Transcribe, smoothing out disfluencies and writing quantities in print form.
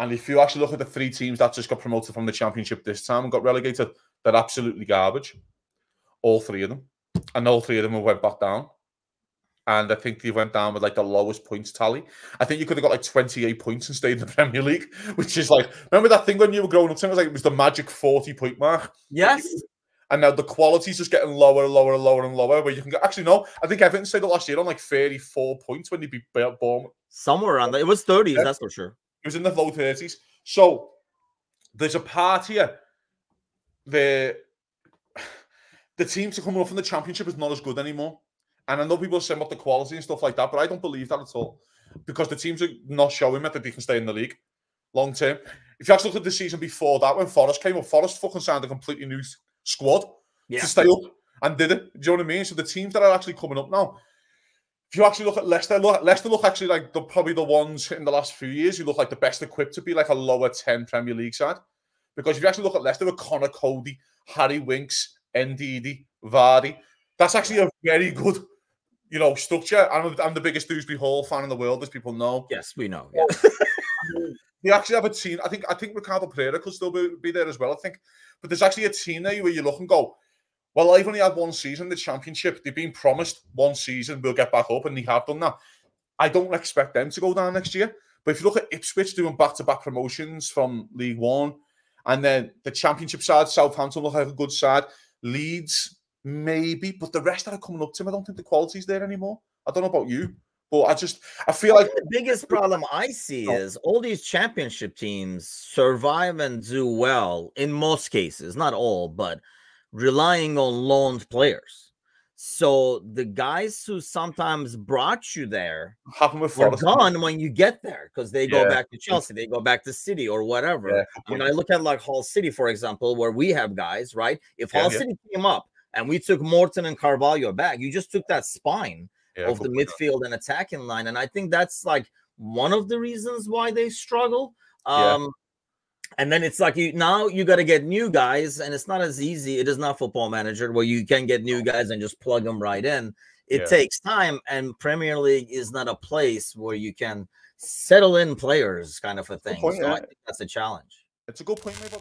And if you actually look at the 3 teams that just got promoted from the Championship this time and got relegated, they're absolutely garbage. All 3 of them. And all 3 of them went back down. And I think they went down with like the lowest points tally. I think you could have got like 28 points and stayed in the Premier League, which is like, remember that thing when you were growing up? It was like it was the magic 40-point mark. Yes. And now the quality's just getting lower and lower and lower and lower. Where you can get, actually, no, I think Everton stayed the last year on like 34 points when they beat Bournemouth. Somewhere around that. It was 30s, yeah. That's for sure. It was in the low 30s. So there's a part here. The teams are coming up from the Championship is not as good anymore. And I know people are saying about the quality and stuff like that, but I don't believe that at all. Because the teams are not showing that they can stay in the league long term. If you actually look at the season before that, when Forest came up, Forest fucking signed a completely new squad to stay up and did it. Do you know what I mean? So the teams that are actually coming up now, if you actually look at Leicester, Leicester look actually like probably the ones in the last few years who look like the best equipped to be like a lower 10 Premier League side. Because if you actually look at Leicester with Connor Cody, Harry Winks, Ndidi, Vardy, that's actually a very good, you know, structure. I'm the biggest Dewsbury Hall fan in the world, as people know. Yes, we know. Yeah. They actually have a team. I think Ricardo Pereira could still be there as well, I think. But there's actually a team there where you look and go, well, I've only had 1 season in the Championship. They've been promised 1 season, we'll get back up, and they have done that. I don't expect them to go down next year. But if you look at Ipswich doing back-to-back promotions from League One, and then the Championship side, Southampton look like a good side. Leeds, maybe, but the rest that are coming up to them, I don't think the quality's there anymore. I don't know about you, but I feel like the biggest problem I see is all these Championship teams survive and do well in most cases, not all, but relying on loaned players. So the guys who sometimes brought you there are gone when you get there because they go back to Chelsea, they go back to City or whatever. Yeah, I mean, I look at like Hull City, for example, where we have guys, right? If Hull City came up and we took Morton and Carvalho back, you just took that spine of the midfield and attacking line. And I think that's like one of the reasons why they struggle. And then it's like now you got to get new guys, and it's not as easy. It is not Football Manager where you can get new guys and just plug them right in. It takes time, and Premier League is not a place where you can settle in players, kind of a thing. So I think that's a challenge. It's a good point, mate.